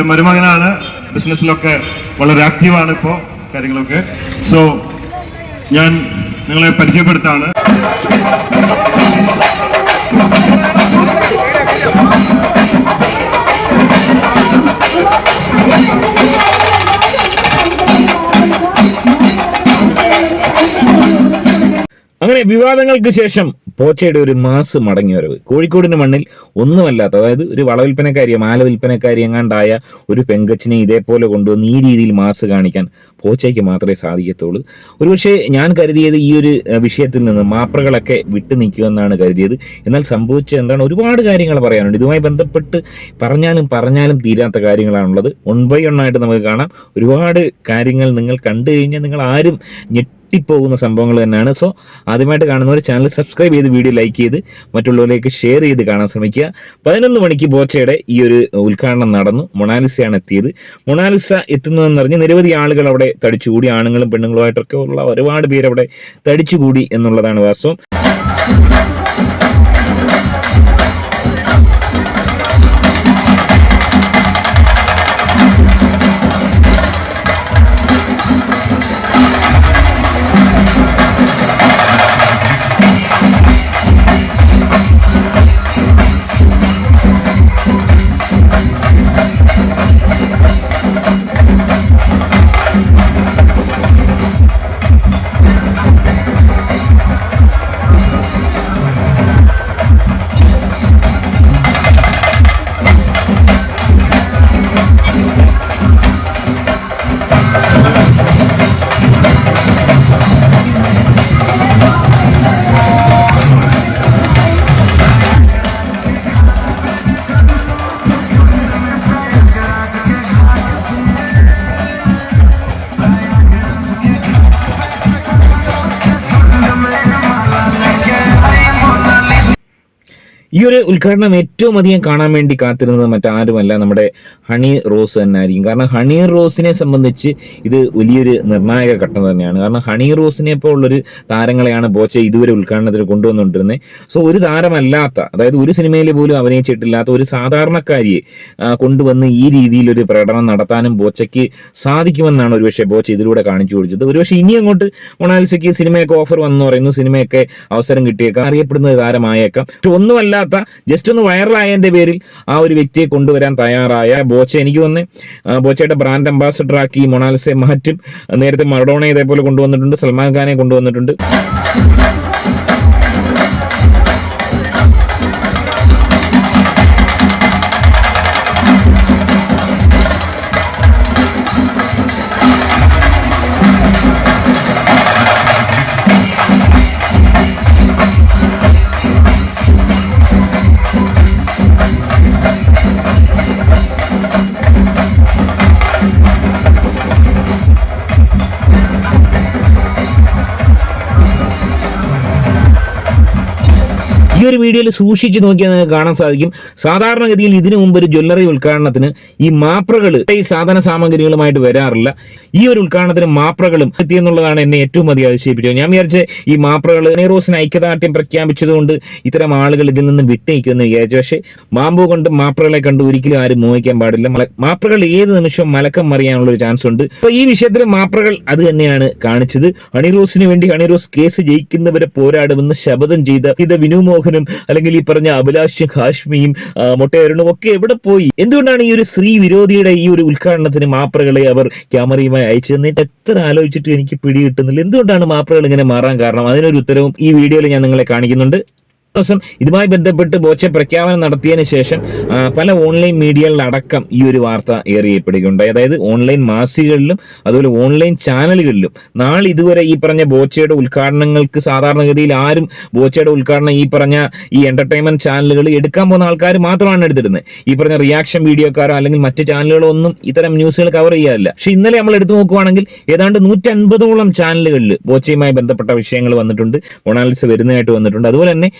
മരുമകനാണ്, ബിസിനസ്സിലൊക്കെ വളരെ ആക്റ്റീവാണ് ഇപ്പോൾ കാര്യങ്ങളൊക്കെ. സോ ഞാൻ നിങ്ങളെ പരിചയപ്പെടുത്താണ്. അങ്ങനെ വിവാദങ്ങൾക്ക് ശേഷം പോച്ചയുടെ ഒരു മാസ് മടങ്ങി വരവ്. കോഴിക്കോടിന്റെ മണ്ണിൽ ഒന്നുമല്ലാത്ത, അതായത് ഒരു വളവിൽപ്പനക്കാരിയോ മാല വിൽപ്പനക്കാരി എങ്ങാണ്ടായ ഒരു പെങ്കച്ചിനെ ഇതേപോലെ കൊണ്ടുവന്ന് ഈ രീതിയിൽ മാസ് കാണിക്കാൻ പോച്ചയ്ക്ക് മാത്രമേ സാധിക്കത്തുള്ളൂ. ഒരുപക്ഷെ ഞാൻ കരുതിയത് ഈ ഒരു വിഷയത്തിൽ നിന്ന് മാപ്രകളൊക്കെ വിട്ടു നിൽക്കുമെന്നാണ് കരുതിയത്. എന്നാൽ സംഭവിച്ചത് എന്താണ്? ഒരുപാട് കാര്യങ്ങൾ പറയാനുണ്ട്. ഇതുമായി ബന്ധപ്പെട്ട് പറഞ്ഞാലും തീരാത്ത കാര്യങ്ങളാണുള്ളത്. 1 by 1 ആയിട്ട് നമുക്ക് കാണാം. ഒരുപാട് കാര്യങ്ങൾ നിങ്ങൾ കണ്ടു കഴിഞ്ഞാൽ നിങ്ങൾ ആരും ഞെട്ടിപ്പോകുന്ന സംഭവങ്ങൾ തന്നെയാണ്. സോ ആദ്യമായിട്ട് കാണുന്നവർ ചാനൽ സബ്സ്ക്രൈബ് ചെയ്ത് വീഡിയോ ലൈക്ക് ചെയ്ത് മറ്റുള്ളവരിലേക്ക് ഷെയർ ചെയ്ത് കാണാൻ ശ്രമിക്കുക. 11 മണിക്ക് ബോച്ചയുടെ ഈ ഒരു ഉദ്ഘാടനം നടന്നു. മൊണാലിസയാണ് എത്തിയത്. മൊണാലിസ എത്തുന്നതെന്ന് പറഞ്ഞ് നിരവധി ആളുകൾ അവിടെ തടിച്ചുകൂടി. ആണുങ്ങളും പെണ്ണുങ്ങളുമായിട്ടൊക്കെ ഉള്ള ഒരുപാട് പേര് അവിടെ തടിച്ചുകൂടി എന്നുള്ളതാണ് വാസ്തവം. ഈ ഒരു ഉദ്ഘാടനം ഏറ്റവും അധികം കാണാൻ വേണ്ടി കാത്തിരുന്നത് മറ്റാരുമല്ല, നമ്മുടെ ഹണി റോസ് തന്നെ ആയിരിക്കും. കാരണം ഹണി റോസിനെ സംബന്ധിച്ച് ഇത് വലിയൊരു നിർണായക ഘട്ടം തന്നെയാണ്. കാരണം ഹണി റോസിനെ ഇപ്പോൾ ഉള്ളൊരു താരങ്ങളെയാണ് ബോച്ച ഇതുവരെ ഉദ്ഘാടനത്തിന് കൊണ്ടുവന്നുകൊണ്ടിരുന്നത്. സോ ഒരു താരമല്ലാത്ത, അതായത് ഒരു സിനിമയിൽ പോലും അഭിനയിച്ചിട്ടില്ലാത്ത ഒരു സാധാരണക്കാരിയെ കൊണ്ടുവന്ന് ഈ രീതിയിലൊരു പ്രകടനം നടത്താനും ബോച്ചയ്ക്ക് സാധിക്കുമെന്നാണ് ഒരുപക്ഷെ ബോച്ച ഇതിലൂടെ കാണിച്ചു കൊടുത്തത്. ഒരുപക്ഷെ ഇനി അങ്ങോട്ട് മൊണാലിസയ്ക്ക് സിനിമയൊക്കെ ഓഫർ വന്നു പറയുന്നു, സിനിമയൊക്കെ അവസരം കിട്ടിയേക്കാം, അറിയപ്പെടുന്ന താരമായേക്കാം. പക്ഷെ ഒന്നുമല്ല, ജസ്റ്റ് ഒന്ന് വൈറലായതിന്റെ പേരിൽ ആ ഒരു വ്യക്തിയെ കൊണ്ടുവരാൻ തയ്യാറായ ബോച്ച, എനിക്ക് തോന്നുന്നു ബോച്ചയുടെ ബ്രാൻഡ് അംബാസഡർ ആക്കി മൊണാലിസയെ മാറ്റും. നേരത്തെ മറഡോണ ഇതേപോലെ കൊണ്ടുവന്നിട്ടുണ്ട്, സൽമാൻ ഖാനെ കൊണ്ടുവന്നിട്ടുണ്ട്. ഈ ഒരു വീഡിയോയിൽ സൂക്ഷിച്ചു നോക്കിയാൽ നിങ്ങൾക്ക് കാണാൻ സാധിക്കും. സാധാരണഗതിയിൽ ഇതിനു മുമ്പ് ഒരു ജ്വല്ലറി ഉദ്ഘാടനത്തിന് ഈ മാപ്രകൾ ഈ സാധന സാമഗ്രികളുമായിട്ട് വരാറില്ല. ഈ ഒരു ഉദ്ഘാടനത്തിന് മാപ്രകളും എത്തിയെന്നുള്ളതാണ് എന്നെ ഏറ്റവും അധികം അതിശയിപ്പിച്ചത്. ഞാൻ വിചാരിച്ച ഈ മാപ്രകൾ ഹണി റോസിന് ഐക്യദാർഢ്യം പ്രഖ്യാപിച്ചതുകൊണ്ട് ഇത്തരം ആളുകൾ ഇതിൽ നിന്ന് വിട്ടുനിൽക്കുമെന്ന് വിചാരിച്ചു. പക്ഷേ മാമ്പു കൊണ്ട് മാപ്രകളെ കണ്ട് ഒരിക്കലും ആരും മോഹിക്കാൻ പാടില്ല. മാപ്രകൾ ഏത് നിമിഷവും മലക്കം മറിയാനുള്ള ഒരു ചാൻസ് ഉണ്ട്. അപ്പൊ ഈ വിഷയത്തിൽ മാപ്രകൾ അത് തന്നെയാണ് കാണിച്ചത്. ഹണി റോസിന് വേണ്ടി ഹണി റോസ് കേസ് ജയിക്കുന്നവരെ പോരാടുമെന്ന് ശപഥം ചെയ്ത വിനു മോഹനും അല്ലെങ്കിൽ ഈ പറഞ്ഞ അഭിലാഷും ഹാഷ്മിയും മൊട്ടയരുണും ഒക്കെ എവിടെ പോയി? എന്തുകൊണ്ടാണ് ഈ ഒരു സ്ത്രീ വിരോധിയുടെ ഈ ഒരു ഉദ്ഘാടനത്തിന് മാപ്രകളെ അവർ ക്യാമറയുമായി അയച്ചതെന്ന് എത്ര ആലോചിച്ചിട്ട് എനിക്ക് പിടികിട്ടുന്നില്ല. എന്തുകൊണ്ടാണ് മാപ്രകൾ ഇങ്ങനെ മാറാൻ കാരണം? അതിനൊരു ഉത്തരവും ഈ വീഡിയോയിൽ ഞാൻ നിങ്ങളെ കാണിക്കുന്നുണ്ട്. ദിവസം ഇതുമായി ബന്ധപ്പെട്ട് ബോച്ച പ്രഖ്യാപനം നടത്തിയതിന് ശേഷം പല ഓൺലൈൻ മീഡിയകളിലടക്കം ഈ ഒരു വാർത്ത ഏറിയപ്പെടുകയുണ്ടായി. അതായത് ഓൺലൈൻ മാസികകളിലും അതുപോലെ ഓൺലൈൻ ചാനലുകളിലും നാളെ ഇതുവരെ ഈ പറഞ്ഞ ബോച്ചയുടെ ഉദ്ഘാടനങ്ങൾക്ക് സാധാരണഗതിയിൽ ആരും ബോച്ചയുടെ ഉദ്ഘാടനം ഈ പറഞ്ഞ ഈ എന്റർടൈൻമെന്റ് ചാനലുകൾ എടുക്കാൻ പോകുന്ന ആൾക്കാർ മാത്രമാണ് എടുത്തിരുന്നത്. ഈ പറഞ്ഞ റിയാക്ഷൻ വീഡിയോക്കാരോ അല്ലെങ്കിൽ മറ്റ് ചാനലുകളോ ഒന്നും ഇത്തരം ന്യൂസുകൾ കവർ ചെയ്യാറില്ല. പക്ഷെ ഇന്നലെ നമ്മൾ എടുത്തു നോക്കുവാണെങ്കിൽ ഏതാണ്ട് 150ഓളം ചാനലുകളിൽ ബോച്ചയുമായി ബന്ധപ്പെട്ട വിഷയങ്ങൾ വന്നിട്ടുണ്ട്. മൊണാലിസ വരുന്നതായിട്ട് വന്നിട്ടുണ്ട്. അതുപോലെ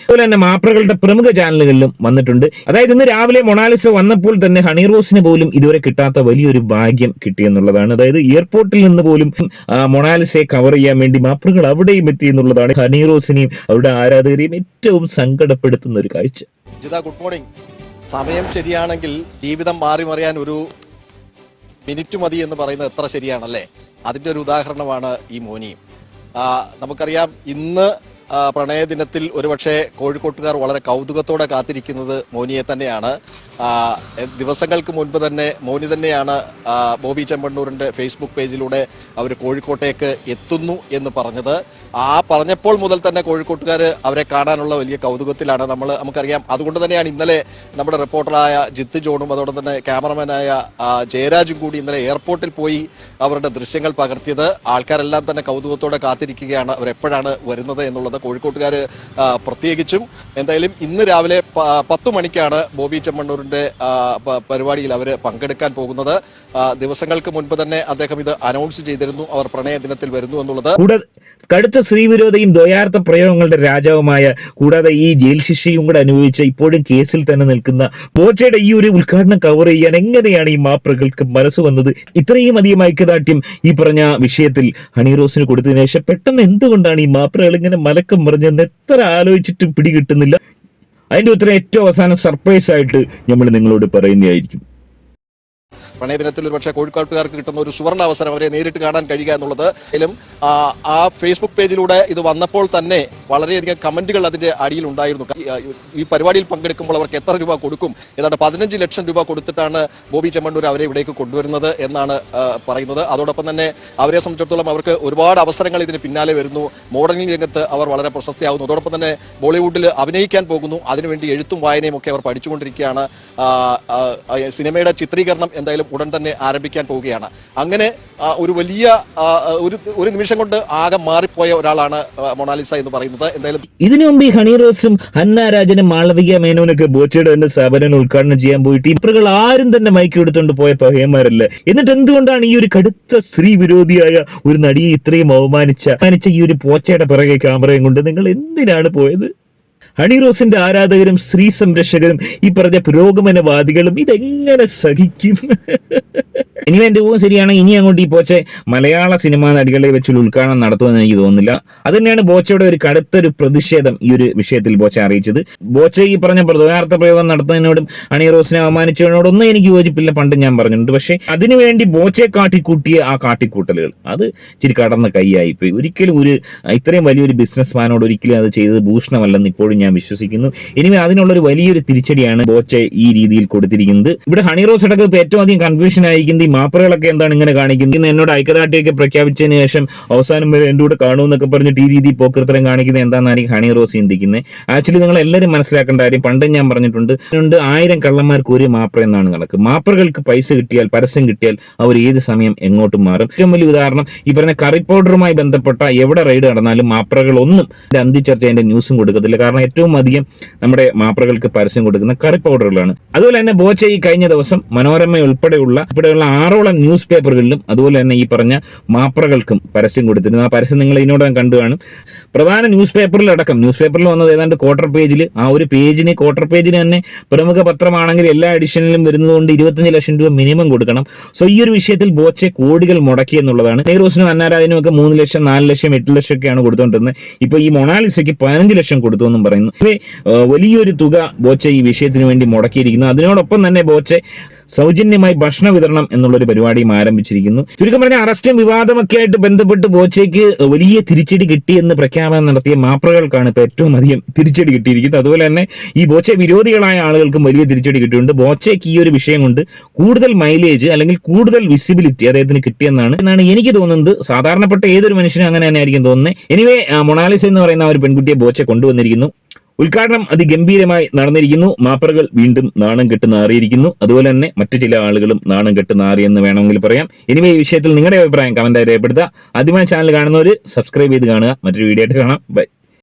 തന്നെ മാപ്രകളുടെ പ്രമുഖ ചാനലുകളിലും വന്നിട്ടുണ്ട്. അതായത് ഇന്ന് രാവിലെ മൊണാലിസ വന്നപ്പോൾ തന്നെ ഹണി റോസിന് പോലും ഇതുവരെ കിട്ടാത്ത വലിയൊരു ഭാഗ്യം കിട്ടിയെന്നുള്ളതാണ്. അതായത് എയർപോർട്ടിൽ നിന്ന് പോലും മൊണാലിസയെ കവർ ചെയ്യാൻ വേണ്ടി മാപ്രകൾ അവിടെയും എത്തി എന്നുള്ളതാണ് ഹണി റോസിനെയും അവരുടെ ആരാധകരെയും ഏറ്റവും സങ്കടപ്പെടുത്തുന്ന ഒരു കാഴ്ച. Good morning. സമയം ശരിയാണെങ്കിൽ ജീവിതം മാറി മറിയാൻ ഒരു മിനിറ്റ് മതി എന്ന് പറയുന്നത് എത്ര ശരിയാണല്ലേ? അതിന്റെ ഒരു ഉദാഹരണമാണ് ഈ മോനിയും. നമുക്കറിയാം, ഇന്ന് പ്രണയദിനത്തിൽ ഒരുപക്ഷെ കോഴിക്കോട്ടുകാർ വളരെ കൗതുകത്തോടെ കാത്തിരിക്കുന്നത് മോനിയെ തന്നെയാണ്. ദിവസങ്ങൾക്ക് മുൻപ് തന്നെ മോനി തന്നെയാണ് ബോബി ചെമ്മണ്ണൂരിന്റെ ഫേസ്ബുക്ക് പേജിലൂടെ അവർ കോഴിക്കോട്ടേക്ക് എത്തുന്നു എന്ന് പറഞ്ഞത്. പറഞ്ഞപ്പോൾ മുതൽ തന്നെ കോഴിക്കോട്ടുകാർ അവരെ കാണാനുള്ള വലിയ കൗതുകത്തിലാണ്. നമുക്കറിയാം, അതുകൊണ്ട് തന്നെയാണ് ഇന്നലെ നമ്മുടെ റിപ്പോർട്ടറായ ജിത്ത് ജോണും അതോടൊപ്പം തന്നെ ക്യാമറമാനായ ജയരാജും കൂടി ഇന്നലെ എയർപോർട്ടിൽ പോയി അവരുടെ ദൃശ്യങ്ങൾ പകർത്തിയത്. ആൾക്കാരെല്ലാം തന്നെ കൗതുകത്തോടെ കാത്തിരിക്കുകയാണ് അവരെപ്പോഴാണ് വരുന്നത് എന്നുള്ളത്. കോഴിക്കോട്ടുകാർ പ്രത്യേകിച്ചും. എന്തായാലും ഇന്ന് രാവിലെ 10 മണിക്കാണ് ബോബി ചെമ്മണ്ണൂരിന്റെ പരിപാടിയിൽ അവർ പങ്കെടുക്കാൻ പോകുന്നത്. ദിവസങ്ങൾക്ക് മുൻപ് തന്നെ അദ്ദേഹം ഇത് അനൗൺസ് ചെയ്തിരുന്നു, അവർ പ്രണയ ദിനത്തിൽ വരുന്നു എന്നുള്ളത്. കടുത്ത സ്ത്രീവിരോധിയും ദ്വയാർത്ഥ പ്രയോഗങ്ങളുടെ രാജാവുമായ, കൂടാതെ ഈ ജയിൽ ശിക്ഷയും കൂടെ അനുഭവിച്ച, ഇപ്പോഴും കേസിൽ തന്നെ നിൽക്കുന്ന ബോച്ചയുടെ ഈ ഒരു ഉദ്ഘാടനം കവർ ചെയ്യാൻ എങ്ങനെയാണ് ഈ മാപ്രകൾക്ക് മനസ്സ് വന്നത്? ഇത്രയും അധികം ഐക്യദാർഢ്യം ഈ പറഞ്ഞ വിഷയത്തിൽ ഹണി റോസിന് കൊടുത്തതിനു ശേഷം പെട്ടെന്ന് എന്തുകൊണ്ടാണ് ഈ മാപ്രകൾ ഇങ്ങനെ മലക്കം പറഞ്ഞെന്ന് എത്ര ആലോചിച്ചിട്ടും പിടികിട്ടുന്നില്ല. അതിന്റെ ഉത്തരം ഏറ്റവും അവസാനം സർപ്രൈസ് ആയിട്ട് നമ്മൾ നിങ്ങളോട് പറയുന്നതായിരിക്കും. പ്രണയദിനത്തിൽ ഒരു പക്ഷേ കോഴിക്കോട്ടുകാർക്ക് കിട്ടുന്ന ഒരു സുവർണ അവസരം അവരെ നേരിട്ട് കാണാൻ കഴിയുക എന്നുള്ളത്. ആ ഫേസ്ബുക്ക് പേജിലൂടെ ഇത് വന്നപ്പോൾ തന്നെ വളരെയധികം കമന്റുകൾ അതിന്റെ അടിയിൽ ഉണ്ടായിരുന്നു. ഈ പരിപാടിയിൽ പങ്കെടുക്കുമ്പോൾ അവർക്ക് എത്ര രൂപ കൊടുക്കും, ഏതാണ്ട് 15 ലക്ഷം രൂപ കൊടുത്തിട്ടാണ് ബോബി ചെമ്മണ്ണൂർ അവരെ ഇവിടേക്ക് കൊണ്ടുവരുന്നത് എന്നാണ് പറയുന്നത്. അതോടൊപ്പം തന്നെ അവരെ സംബന്ധിച്ചിടത്തോളം അവർക്ക് ഒരുപാട് അവസരങ്ങൾ ഇതിന് പിന്നാലെ വരുന്നു. മോഡലിംഗ് രംഗത്ത് അവർ വളരെ പ്രശസ്തിയാകുന്നു. അതോടൊപ്പം തന്നെ ബോളിവുഡിൽ അഭിനയിക്കാൻ പോകുന്നു. അതിനുവേണ്ടി എഴുത്തും വായനയും ഒക്കെ അവർ പഠിച്ചുകൊണ്ടിരിക്കുകയാണ്. സിനിമയുടെ ചിത്രീകരണം എന്തായാലും ഉടൻ തന്നെ ആരംഭിക്കാൻ പോവുകയാണ്. അങ്ങനെ ഒരു വലിയ ഒരു നിമിഷം കൊണ്ട് ആകെ മാറിപ്പോയ ഒരാളാണ് മൊണാലിസ എന്ന് പറയുന്നത്. എന്തായാലും ഇതിനു മുമ്പ് ഈ ഹണി റോസും ഹന്ന രാജനും മാളവിക മേനോനൊക്കെ ബോച്ചയുടെ തന്നെ സ്ഥാപനം ഉദ്ഘാടനം ചെയ്യാൻ പോയിട്ട് ഇപ്പറുകൾ ആരും തന്നെ മൈക്ക് എടുത്തുകൊണ്ട് പോയ പഹയന്മാരല്ലേ. എന്നിട്ട് എന്തുകൊണ്ടാണ് ഈ ഒരു കടുത്ത സ്ത്രീ വിരോധിയായ ഒരു നടിയെ ഇത്രയും അവമാനിച്ച ഈ ഒരു പോച്ചയുടെ പിറകെ ക്യാമറയും കൊണ്ട് നിങ്ങൾ എന്തിനാണ് പോയത്? ഹണി റോസിന്റെ ആരാധകരും സ്ത്രീ സംരക്ഷകരും ഈ പറഞ്ഞ പുരോഗമനവാദികളും ഇതെങ്ങനെ സഹിക്കും? ഇനി എന്റെ ഊഹം ശരിയാണ്, ഇനി അങ്ങോട്ട് ഈ ബോച്ചെ മലയാള സിനിമാ നടികളെ വെച്ചുള്ള ഉദ്ഘാടനം നടത്തുമെന്ന് എനിക്ക് തോന്നുന്നില്ല. അത് തന്നെയാണ് ബോച്ചയുടെ ഒരു കടുത്തൊരു പ്രതിഷേധം ഈ ഒരു വിഷയത്തിൽ ബോച്ച അറിയിച്ചത്. ബോച്ച ഈ പറഞ്ഞ ദ്വയാർത്ഥ പ്രയോഗം നടത്തുന്നതിനോടും ഹണി റോസിനെ അവമാനിച്ചതിനോടൊന്നും എനിക്ക് യോജിപ്പില്ല, പണ്ട് ഞാൻ പറഞ്ഞിട്ടുണ്ട്. പക്ഷെ അതിനുവേണ്ടി ബോച്ചയെ കാട്ടിക്കൂട്ടിയ ആ കാട്ടിക്കൂട്ടലുകൾ അത് ഇച്ചിരി കടന്ന കൈയായിപ്പോയി. ഒരിക്കലും ഇത്രയും വലിയൊരു ബിസിനസ്മാനോട് ഒരിക്കലും അത് ചെയ്തത് ഭൂഷണമല്ലെന്ന് ഇപ്പോഴും ഞാൻ വിശ്വസിക്കുന്നു. ഇനി അതിനുള്ളൊരു വലിയൊരു തിരിച്ചടിയാണ് ബോച്ച ഈ രീതിയിൽ കൊടുത്തിരിക്കുന്നത്. ഇവിടെ ഹണി റോസ് അടക്കം ഇപ്പൊ ഏറ്റവും അധികം കൺഫ്യൂഷൻ ആയിരിക്കുന്നത് ഈ മാപ്പറകളൊക്കെ എന്താണ് ഇങ്ങനെ കാണിക്കുന്നത്. എന്നോട് ഐക്യദാർഢ്യമൊക്കെ പ്രഖ്യാപിച്ചതിന് ശേഷം അവസാനം വരെ എൻ്റെ കൂടെ കാണുമെന്നൊക്കെ പറഞ്ഞിട്ട് ഈ രീതി പോക്കൃത്തരം കാണിക്കുന്നത് എന്താണെന്നായിരിക്കും ഹണി റോസ് ചിന്തിക്കുന്നത്. ആക്ച്വലി നിങ്ങൾ എല്ലാവരും മനസ്സിലാക്കേണ്ട കാര്യം, പണ്ടും ഞാൻ പറഞ്ഞിട്ടുണ്ട്, 1000 കള്ളന്മാർക്ക് ഒരു മാപ്ര എന്നാണ് കണക്ക്. മാപ്രകൾക്ക് പൈസ കിട്ടിയാൽ, പരസ്യം കിട്ടിയാൽ അവർ ഏത് സമയം എങ്ങോട്ടും മാറും. ഏറ്റവും വലിയ ഉദാഹരണം ഈ പറഞ്ഞ കറി പൗഡറുമായി ബന്ധപ്പെട്ട എവിടെ റൈഡ് നടന്നാലും മാപ്രകളൊന്നും അന്തിച്ചർച്ച അതിന്റെ ന്യൂസും കൊടുക്കത്തില്ല. കാരണം ഏറ്റവും അധികം നമ്മുടെ മാപ്രകൾക്ക് പരസ്യം കൊടുക്കുന്ന കറി പൗഡറുകളാണ്. അതുപോലെ തന്നെ ബോച്ച ഈ കഴിഞ്ഞ ദിവസം മനോരമ ഉൾപ്പെടെയുള്ള 6ഓളം ന്യൂസ് പേപ്പറുകളിലും അതുപോലെ തന്നെ ഈ പറഞ്ഞ മാപ്രകൾക്കും പരസ്യം കൊടുത്തിരുന്നു. ആ പരസ്യം നിങ്ങൾ ഇതിനോടകം കണ്ടു കാണും. പ്രധാന ന്യൂസ് പേപ്പറിൽ വന്നത് ഏതാണ്ട് ക്വാർട്ടർ പേജിൽ, ആ ഒരു പേജിന് ക്വാർട്ടർ പേജിന് തന്നെ പ്രമുഖ പത്രമാണെങ്കിൽ എല്ലാ എഡിഷനിലും വരുന്നതുകൊണ്ട് 25 ലക്ഷം രൂപ മിനിമം കൊടുക്കണം. സോ ഈ ഒരു വിഷയത്തിൽ ബോച്ചെ കോടികൾ മുടക്കി എന്നുള്ളതാണ്. നെയ്റോസിനും അന്നാരാജിനും ഒക്കെ 3 ലക്ഷം 4 ലക്ഷം 8 ലക്ഷം ഒക്കെയാണ് കൊടുത്തുകൊണ്ടിരുന്നത്. ഇപ്പൊ ഈ മൊണാലിസയ്ക്ക് 15 ലക്ഷം കൊടുത്തു എന്നും പറയുന്നു. വലിയൊരു തുക ബോച്ച ഈ വിഷയത്തിന് വേണ്ടി മുടക്കിയിരിക്കുന്നു. അതിനോടൊപ്പം തന്നെ ബോച്ച സൗജന്യമായി ഭക്ഷണ വിതരണം എന്നുള്ളൊരു പരിപാടിയും ആരംഭിച്ചിരിക്കുന്നു. ചുരുക്കം പറഞ്ഞ അറസ്റ്റും വിവാദമൊക്കെ ആയിട്ട് ബന്ധപ്പെട്ട് ബോച്ചയ്ക്ക് വലിയ തിരിച്ചടി കിട്ടിയെന്ന് പ്രഖ്യാപനം നടത്തിയ മാപ്രകൾക്കാണ് ഇപ്പൊ ഏറ്റവും അധികം തിരിച്ചടി കിട്ടിയിരിക്കുന്നത്. അതുപോലെ തന്നെ ഈ ബോച്ച വിരോധികളായ ആളുകൾക്കും വലിയ തിരിച്ചടി കിട്ടിയിട്ടുണ്ട്. ബോച്ചയ്ക്ക് ഈ ഒരു വിഷയം കൊണ്ട് കൂടുതൽ മൈലേജ് അല്ലെങ്കിൽ കൂടുതൽ വിസിബിലിറ്റി അദ്ദേഹത്തിന് കിട്ടിയെന്നാണ് എനിക്ക് തോന്നുന്നത്. സാധാരണപ്പെട്ട ഏതൊരു മനുഷ്യനും അങ്ങനെ തന്നെ ആയിരിക്കും തോന്നുന്നത്. എനിവേ മൊണാലിസ എന്ന് പറയുന്ന ഒരു പെൺകുട്ടിയെ ബോച്ച കൊണ്ടുവന്നിരിക്കുന്നു. ഉദ്ഘാടനം അതിഗംഭീരമായി നടന്നിരിക്കുന്നു. മാപ്പറകൾ വീണ്ടും നാണം കെട്ട് നാറിയിരിക്കുന്നു. അതുപോലെ തന്നെ മറ്റു ചില ആളുകളും നാണം കെട്ട് നാറിയെന്ന് വേണമെങ്കിൽ പറയാം. എനിവേ ഈ വിഷയത്തിൽ നിങ്ങളുടെ അഭിപ്രായം കമന്റായി രേഖപ്പെടുത്തുക. ആദ്യമായി ചാനൽ കാണുന്നവർ സബ്സ്ക്രൈബ് ചെയ്ത് കാണുക. മറ്റൊരു വീഡിയോ ആയിട്ട് കാണാം. ബൈ.